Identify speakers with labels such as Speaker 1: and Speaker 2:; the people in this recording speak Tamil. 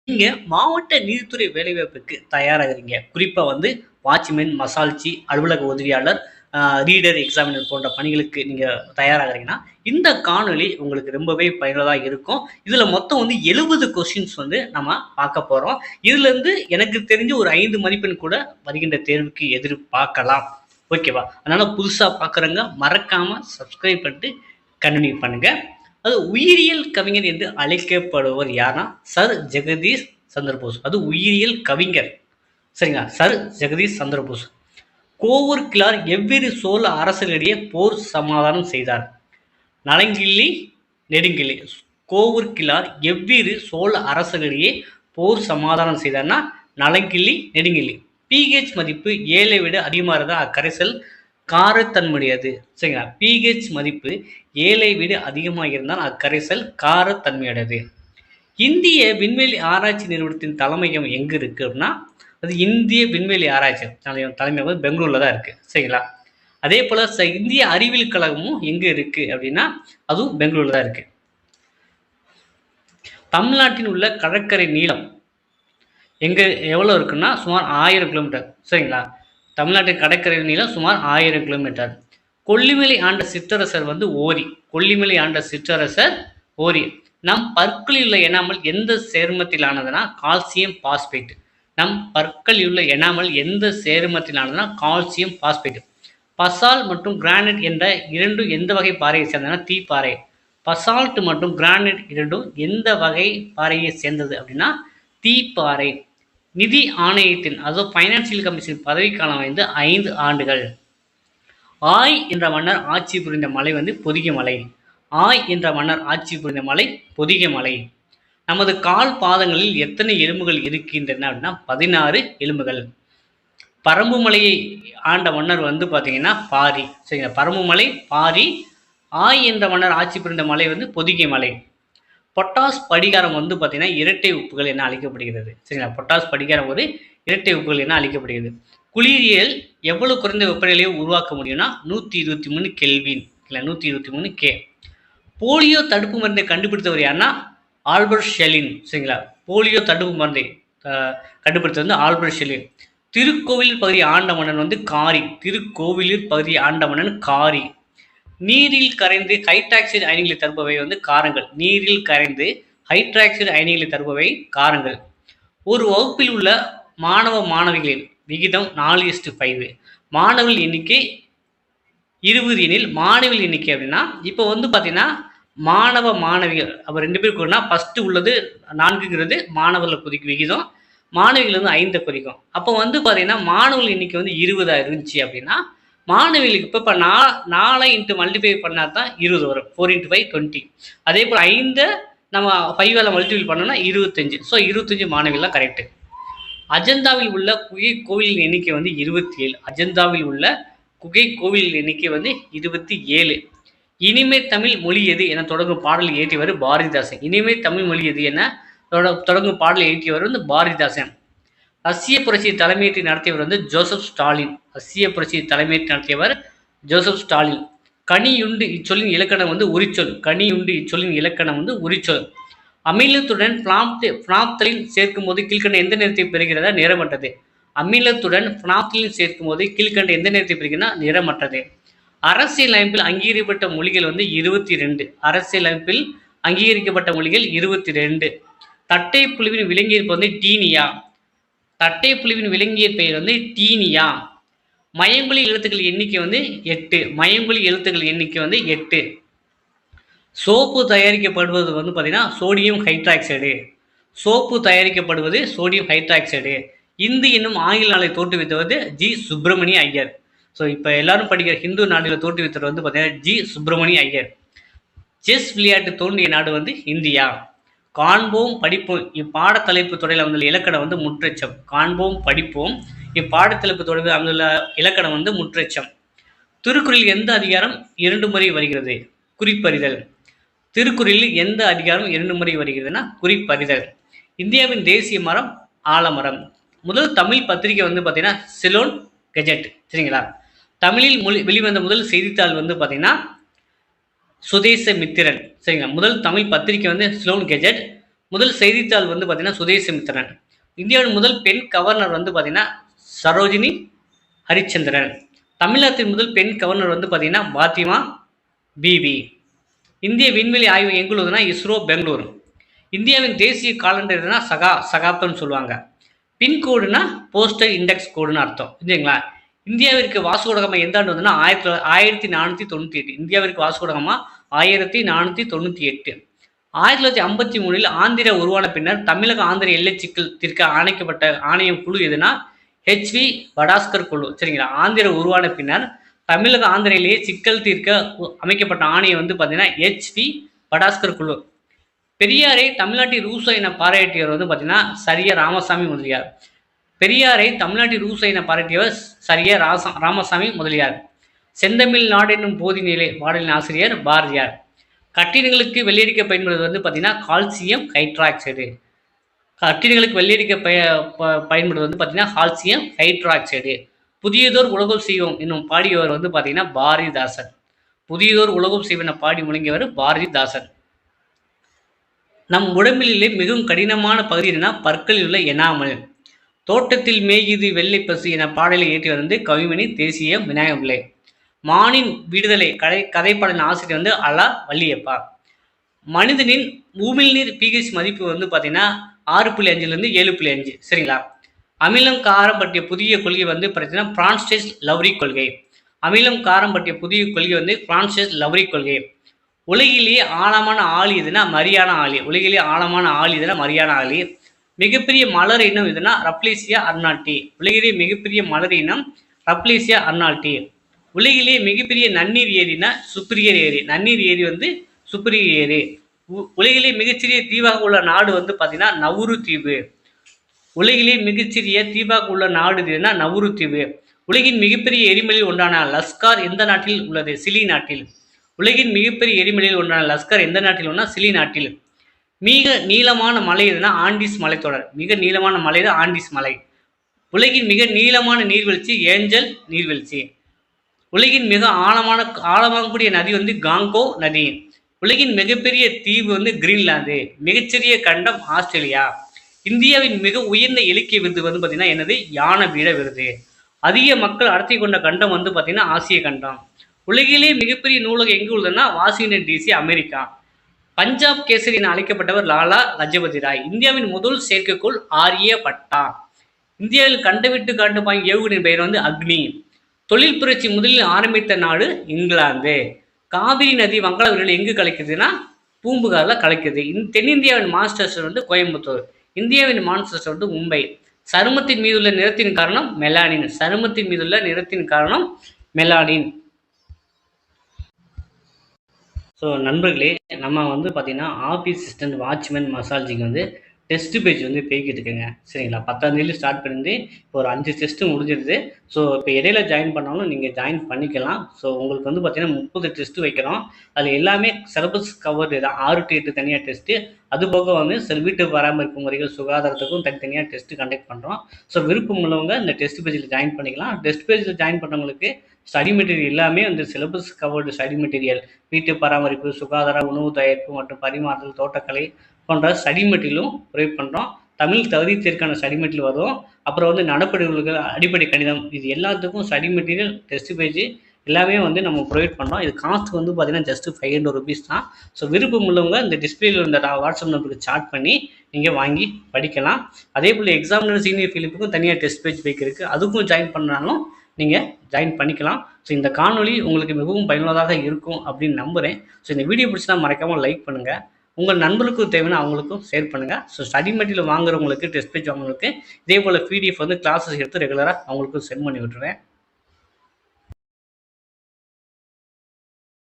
Speaker 1: நீங்க மாவட்ட நீதித்துறை வேலைவாய்ப்புக்கு தயாராகுறீங்க. குறிப்பா வாட்ச்மேன், மசால்ச்சி, அலுவலக உதவியாளர், ரீடர், எக்ஸாமினர் போன்ற பணிகளுக்கு நீங்க தயாராகுறீங்கன்னா, இந்த காணொளி உங்களுக்கு ரொம்பவே பயனுள்ளதா இருக்கும். இதுல மொத்தம் 70 கொஸ்டின்ஸ் நம்ம பார்க்க போறோம். இதுலருந்து எனக்கு தெரிஞ்சு ஒரு 5 மதிப்பெண் கூட வருகின்ற தேர்வுக்கு எதிர்பார்க்கலாம். ஓகேவா? அதனால புதுசா பார்க்குறவங்க மறக்காம சப்ஸ்கிரைப் பண்ணிட்டு கன்டின்யூ பண்ணுங்க. அது உயிரியல் கவிஞர் என்று அழைக்கப்படுவர் யாருன்னா சர் ஜெகதீஷ் சந்திரபோஸ். அது உயிரியல் கவிஞர். சரிங்களா? சர் ஜெகதீஷ் சந்திரபோஸ். கோவூர் கிழார் எவ்விரு சோழ அரசர்களிடையே போர் சமாதானம் செய்தார்? நலங்கிள்ளி, நெடுங்கிள்ளி. கோவூர் கிழார் எவ்விரு சோழ அரசர்களிடையே போர் சமாதானம் செய்தார்னா நலங்கிள்ளி, நெடுங்கிள்ளி. பிஹெச் மதிப்பு 7 விட அதிகமாக இருந்தால் அக்கரைசல் காரத்தன்மையுடையது. சரிங்களா? பிஹெச் மதிப்பு 7 விட அதிகமாக இருந்தால் அக்கரைசல் காரத்தன்மையுடையது. இந்திய விண்வெளி ஆராய்ச்சி நிறுவனத்தின் தலைமையகம் எங்கே இருக்குது அப்படின்னா, அது இந்திய விண்வெளி ஆராய்ச்சி தலைமையகம் பெங்களூரில் தான் இருக்குது. சரிங்களா? அதே போல் இந்திய அறிவியல் கழகமும் எங்கே இருக்குது அப்படின்னா, அதுவும் பெங்களூரில் தான் இருக்குது. தமிழ்நாட்டில் உள்ள கடற்கரை நீளம் எங்கே எவ்வளோ இருக்குன்னா சுமார் 1000 கிலோமீட்டர். சரிங்களா? தமிழ்நாட்டின் கடற்கரை நீளம் சுமார் 1000 கிலோமீட்டர். கொல்லிமலை ஆண்ட சிற்றரசர் ஓரி. கொல்லிமலை ஆண்ட சிற்றரசர் ஓரி. நம் பற்களில் உள்ள எனாமல் எந்த சேர்மத்தில் ஆனதுன்னா கால்சியம் பாஸ்பேட். நம் பற்களில் உள்ள எனாமல் எந்த சேர்மத்தில் ஆனதுன்னா கால்சியம் பாஸ்பேட். பசால் மற்றும் கிரானைட் என்ற இரண்டும் எந்த வகை பாறையை சேர்ந்ததுன்னா தீப்பாறை. பசால்ட் மற்றும் கிரானைட் இரண்டும் எந்த வகை பாறையை சேர்ந்தது அப்படின்னா தீப்பாறை. நிதி ஆணையத்தின் அதாவது ஃபைனான்சியல் கமிஷன் பதவிக்காலம் 5 ஆண்டுகள். ஆய் என்ற மன்னர் ஆட்சி புரிந்த மலை பொதிகை மலை. ஆய் என்ற மன்னர் ஆட்சி புரிந்த மலை பொதிகை மலை. நமது கால் பாதங்களில் எத்தனை எலும்புகள் இருக்கின்றன அப்படின்னா 16 எலும்புகள். பரம்பு மலையை ஆண்ட மன்னர் பார்த்தீங்கன்னா பாரி. சரிங்களா? பரம்பு மலை பாரி. ஆய் என்ற மன்னர் ஆட்சி புரிந்த மலை பொதிகை மலை. பொட்டாஸ் படிகாரம் பார்த்தீங்கன்னா இரட்டை உப்புகள் என அழைக்கப்படுகிறது. சரிங்களா? பொட்டாஸ் படிகாரம் ஒரு இரட்டை உப்புகள் என அழைக்கப்படுகிறது. குளிரியல் எவ்வளவு குறைந்த வெப்பநிலையை உருவாக்க முடியும்னா 123 கெல்வின் இல்லை 123 கே. போலியோ தடுப்பு மருந்தை கண்டுபிடித்தவர் யாருன்னா ஆல்பர்ட் ஷெலின். சரிங்களா? போலியோ தடுப்பு மருந்தை கண்டுபிடித்தது ஆல்பர்ட் ஷெலின். திருக்கோவிலூர் பகுதியை ஆண்ட மன்னன் காரி. திருக்கோவிலூர் பகுதியை ஆண்ட மன்னன் காரி. நீரில் கரைந்து ஹைட்ராக்சைடு அயனிகளை தருபவை காரங்கள். நீரில் கரைந்து ஹைட்ராக்சைடு அயனிகளை தருபவை காரங்கள். ஒரு வகுப்பில் உள்ள மாணவ மாணவிகளின் விகிதம் 4:5. மாணவர்கள் எண்ணிக்கை 20 எனில் மாணவிகள் எண்ணிக்கை அப்படின்னா இப்போ பார்த்தீங்கன்னா மாணவ மாணவிகள் அப்போ 2 பேர் கூடனா ஃபஸ்ட்டு உள்ளது 4ங்கிறது மாணவர்கள் குறிக்கும் விகிதம், மாணவிகள் 5 குறிக்கும். அப்போ பார்த்தீங்கன்னா மாணவர்கள் எண்ணிக்கை 20 இருந்துச்சு அப்படின்னா மாணவிகளுக்கு இப்போ 4 இன்ட்டு மல்டிப்ளை பண்ணால் தான் 20 வரும். 4 × 5 20. அதே போல் 5 நம்ம 5ஆல் மல்டிபிள் பண்ணோம்னா 25. ஸோ 25 மாணவிகள் தான் கரெக்டு. அஜந்தாவில் உள்ள குகை கோவிலின் எண்ணிக்கை 27. அஜந்தாவில் உள்ள குகை கோவிலின் எண்ணிக்கை 27. இனிமே தமிழ் மொழி எது என தொடங்கும் பாடலை இயற்றியவர் பாரதிதாசன். இனிமே தமிழ் மொழி எது என தொடங்கும் பாடலை இயற்றியவர் பாரதிதாசன். ரஷ்ய புரட்சியை தலைமையேற்றி நடத்தியவர் ஜோசப் ஸ்டாலின். ரஷ்ய புரட்சியை தலைமையேற்றி நடத்தியவர் ஜோசப் ஸ்டாலின். கனியுண்டு இச்சொல்லின் இலக்கணம் உரிச்சொல். கனியுண்டு இச்சொல்லின் இலக்கணம் உரிச்சொல். அமிலத்துடன் பினாப்தலின் சேர்க்கும் போது கீழ்கண்ட எந்த நிறத்தை பெறுகிறதா? நிறமற்றது. அமிலத்துடன் பினாப்தலின் சேர்க்கும் போது கீழ்கண்ட எந்த நிறத்தை பெறுகிறதா? நிறமற்றது. அரசியல் அமைப்பில் அங்கீகரிக்கப்பட்ட மொழிகள் 22. அரசியல் அமைப்பில் அங்கீகரிக்கப்பட்ட மொழிகள் 22. தட்டை புழுவின் விலங்கியல் டீனியா. தட்டை புழுவின் விலங்கியல் பெயர் டீனியா. மயங்கொலி எழுத்துக்கள் எண்ணிக்கை 8. மயங்கொலி எழுத்துக்கள் எண்ணிக்கை 8. சோப்பு தயாரிக்கப்படுவது பார்த்தீங்கன்னா சோடியம் ஹைட்ராக்சைடு. சோப்பு தயாரிக்கப்படுவது சோடியம் ஹைட்ராக்சைடு. இந்து என்னும் ஆங்கில நாளை தோற்றுவித்தவது ஜி சுப்பிரமணிய ஐயர். ஸோ இப்போ எல்லாரும் படிக்கிற ஹிந்து நாடுகளை தோற்றுவித்தவர் பார்த்தீங்கன்னா ஜி சுப்பிரமணிய ஐயர். செஸ் விளையாட்டு தோன்றிய நாடு இந்தியா. காண்போம் படிப்போம் இப்பாடத்தலைப்பு தொடரில் வந்துள்ள இலக்கணம் முற்றெச்சம். காண்போம் படிப்போம் இப்பாடத்தலைப்பு தொடரில் வந்துள்ள இலக்கணம் முற்றெச்சம். திருக்குறளில் எந்த அதிகாரம் 2 முறை வருகிறது? குறிப்பறிதல். திருக்குறளில் எந்த அதிகாரம் 2 முறை வருகிறதுனா குறிப்பறிதல். இந்தியாவின் தேசிய மரம் ஆலமரம். முதல் தமிழ் பத்திரிகை பார்த்தீங்கன்னா சிலோன் கெஜெட். சரிங்களா? தமிழில் வெளிவந்த முதல் செய்தித்தாள் பார்த்தீங்கன்னா சுதேசமித்திரன். சரிங்களா? முதல் தமிழ் பத்திரிகை சிலோன் கெஜெட். முதல் செய்தித்தாள் வந்து பார்த்தீங்கன்னா சுதேசமித்திரன். இந்தியாவின் முதல் பெண் கவர்னர் வந்து பார்த்தீங்கன்னா சரோஜினி ஹரிச்சந்திரன். தமிழ்நாட்டின் முதல் பெண் கவர்னர் வந்து பார்த்தீங்கன்னா பாத்திமா பிவி. இந்திய விண்வெளி ஆய்வு எங்குள்ளதுன்னா இஸ்ரோ பெங்களூர். இந்தியாவின் தேசிய காலண்டர் எதுனா சகாப்தம்னு சொல்லுவாங்க. பின்கோடுனா போஸ்டல் இண்டெக்ஸ் கோடுன்னு அர்த்தம். புரிஞ்சுங்களா? இந்தியாவிற்கு வாஸ்கோடகமா எந்த ஆண்டு வந்துன்னா 1498. இந்தியாவிற்கு வாஸ்கோடகமா 1498. 1953 ஆந்திரா உருவான பின்னர் தமிழக ஆந்திர எல்லை சிக்கல் தீர்க்க ஆணைக்கப்பட்ட ஆணையம் குழு எதுனா ஹெச்வி படாஸ்கர் குழு. சரிங்களா? ஆந்திரா உருவான பின்னர் தமிழக ஆந்திர எல்லையை சிக்கல் தீர்க்க அமைக்கப்பட்ட ஆணையம் வந்து பார்த்தீங்கன்னா ஹெச்வி படாஸ்கர் குழு. பெரியாரை தமிழ்நாட்டில் ரூசோ என பாராட்டியவர் வந்து பார்த்தீங்கன்னா சரியா ராமசாமி முதலியார். பெரியாரை தமிழ்நாட்டில் ரூசோ என பாராட்டியவர் சரியா ராமசாமி முதலியார். செந்தமிழ் நாடு என்னும் போதினிலை பாடலின் ஆசிரியர் பாரதியார். கட்டிடங்களுக்கு வெள்ளையடிக்க பயன்படுவது வந்து பார்த்தீங்கன்னா கால்சியம் ஹைட்ராக்சைடு. கட்டிடங்களுக்கு வெள்ளையடிக்க பயன்படுவது வந்து பார்த்தீங்கன்னா கால்சியம் ஹைட்ராக்சைடு. புதியதோர் உலகம் செய்வோம் என்னும் பாடியவர் வந்து பார்த்தீங்கன்னா பாரதிதாசன். புதியதோர் உலகம் செய்வோம் என பாடி முழங்கியவர் பாரதிதாசன். நம் உடம்பிலே மிகவும் கடினமான பகுதி என பற்களில் உள்ள எனாமல். தோட்டத்தில் மேய்கிது வெள்ளை பசு என பாடலை இயற்றியவர் வந்து கவிமணி தேசிய விநாயகம் பிள்ளை. மானின் விடுதலை கதைப்பாடலின் ஆசிரியர் வந்து அலா வள்ளியப்பா. மனிதனின் உமிழ்நீர் pH மதிப்பு வந்து பார்த்தீங்கன்னா 6.5 7.5. சரிங்களா? அமிலம் காரம் பற்றிய புதிய கொள்கை வந்து பார்த்தீங்கன்னா பிரான்ஸ்டேஸ் லவ்ரி கொள்கை. அமிலம் காரம் பற்றிய புதிய கொள்கை வந்து பிரான்ஸ்டேஸ் லவ்ரி கொள்கை. உலகிலேயே ஆழமான ஆளி எதுனா மரியானா ஆளி. உலகிலேயே ஆழமான ஆளி எதுனா மரியானா ஆளி. மிகப்பெரிய மலர் இனம் எதுனா ரப்லேசியா அர்னால்டி. உலகிலேயே மிகப்பெரிய மலர் இனம் ரப்லேசியா அர்னால்டி. உலகிலேயே மிகப்பெரிய நன்னீர் ஏரினா சுப்ரியர் ஏரி. நன்னீர் ஏரி வந்து சுப்ரியர் ஏரி. உலகிலேயே மிகச்சிறிய தீவாக உள்ள நாடு வந்து பார்த்தீங்கன்னா நவுரு தீவு. உலகிலேயே மிகச்சிறிய தீவாக உள்ள நாடு எதுனா நவுரு தீவு. உலகின் மிகப்பெரிய எரிமலையில் ஒன்றான லஸ்கார் எந்த நாட்டில் உள்ளது? சிலி நாட்டில். உலகின் மிகப்பெரிய எரிமலையில் ஒன்றான லஸ்கர் எந்த நாட்டில் ஒன்றா சிலி நாட்டில். மிக நீளமான மலை எதுனா ஆண்டிஸ் மலைத்தொடர். மிக நீளமான மலை தான் ஆண்டிஸ் மலை. உலகின் மிக நீளமான நீர்வீழ்ச்சி ஏஞ்சல் நீர்வீழ்ச்சி. உலகின் மிக ஆழமாகக்கூடிய நதி வந்து காங்கோ நதி. உலகின் மிகப்பெரிய தீவு வந்து கிரீன்லாந்து. மிகச்சிறிய கண்டம் ஆஸ்திரேலியா. இந்தியாவின் மிக உயர்ந்த இலக்கிய விருது வந்து பார்த்தீங்கன்னா என்னது? ஞானபீட விருது. அதிக மக்கள் அடர்த்தி கொண்ட கண்டம் வந்து பார்த்தீங்கன்னா ஆசிய கண்டம். உலகிலேயே மிகப்பெரிய நூலகம் எங்கு உள்ளதுன்னா Washington DC America. Punjab Kesari என அழைக்கப்பட்டவர் லாலா லஜபதி ராய். இந்தியாவின் முதல் செயற்கைக்கோள் ஆரியபட்டா. இந்தியாவில் கண்டவிட்டு காண்டு பாயும் ஏவுகணையின் பெயர் வந்து அக்னி. தொழில் புரட்சி முதலில் ஆரம்பித்த நாடு இங்கிலாந்து. காவிரி நதி வங்காளவிரியில் எங்கு கலக்குதுன்னா பூம்புகாரில் கலக்குது. தென்னிந்தியாவின் மான்செஸ்டர் வந்து கோயம்புத்தூர். இந்தியாவின் மான்செஸ்டர் வந்து மும்பை. சருமத்தின் மீதுள்ள நிறத்தின் காரணம் மெலானின். சருமத்தின் மீதுள்ள நிறத்தின் காரணம் மெலானின். ஸோ நண்பர்களே, நம்ம வந்து பார்த்தீங்கன்னா ஆஃபீஸ் அசிஸ்டன்ட் வாட்ச்மேன் மசாலஜிக்கு வந்து டெஸ்ட் பேஜ் வந்து போய்கிட்டு இருக்குங்க. சரிங்களா? 10ஆம் தேதி ஸ்டார்ட் பண்ணிருந்து இப்போ ஒரு 5 டெஸ்ட்டு முடிஞ்சிடுது. ஸோ இப்போ இடையில ஜாயின் பண்ணாலும் நீங்கள் ஜாயின் பண்ணிக்கலாம். ஸோ உங்களுக்கு வந்து பார்த்தீங்கன்னா 30 டெஸ்ட்டு வைக்கிறோம். அதில் எல்லாமே சிலபஸ் கவர்டு தான். 6 to 8 தனியாக டெஸ்ட்டு. அதுபோக வந்து சில வீட்டு பராமரிப்பு முறைகள் சுகாதாரத்துக்கும் தனித்தனியாக டெஸ்ட்டு கண்டக்ட் பண்ணுறோம். ஸோ விருப்பம் உள்ளவங்க இந்த டெஸ்ட் பேஜில் ஜாயின் பண்ணிக்கலாம். டெஸ்ட் பேஜில் ஜாயின் பண்ணுறவங்களுக்கு ஸ்டடி மெட்டீரியல் எல்லாமே வந்து சிலபஸ் கவர்டு ஸ்டடி மெட்டீரியல், வீட்டு பராமரிப்பு, சுகாதார, உணவு தயாரிப்பு மற்றும் பரிமாறுதல், தோட்டக்கலை போன்ற ஸ்டடி மெட்டீரியலும் ப்ரொவைட் பண்ணுறோம். தமிழ் தகுதி தேர்க்கான ஸ்டடி மெட்டீரியல் வரும். அப்புறம் வந்து நடப்படிவுகள், அடிப்படை கணிதம், இது எல்லாத்துக்கும் ஸ்டடி மெட்டீரியல், டெஸ்ட் பேஜ் எல்லாமே வந்து நம்ம ப்ரொவைட் பண்ணுறோம். இது காஸ்ட் வந்து பார்த்தீங்கன்னா ஜஸ்ட் 500 rupees தான். ஸோ விருப்பம் உள்ளவங்க இந்த டிஸ்பிளேல இருந்த வாட்ஸ்அப் நம்பருக்கு சாட் பண்ணி நீங்கள் வாங்கி படிக்கலாம். அதே போல் எக்ஸாமினர் சீனியர் ஃபிலிப்புக்கும் தனியாக டெஸ்ட் பேஜ் பைக் இருக்குது. அதுக்கும் ஜாயின் பண்ணாலும் நீங்கள் ஜாயின் பண்ணிக்கலாம். ஸோ இந்த காணொலி உங்களுக்கு மிகவும் பயனுள்ளதாக இருக்கும் அப்படின்னு நம்புகிறேன். ஸோ இந்த வீடியோ பிடிச்சா மறக்காமல் லைக் பண்ணுங்கள். உங்கள் நண்பர்களுக்கும் தேவைன்னா அவங்களுக்கும் ஷேர் பண்ணுங்கள். ஸோ ஸ்டடி மெட்டீரியல் வாங்குறவங்களுக்கு, டெஸ்ட் பேஜ் வாங்குறவங்களுக்கு இதே போல் PDF வந்து கிளாஸஸ் எடுத்து ரெகுலராக அவங்களுக்கும் சென்ட் பண்ணி விட்டுருவேன்.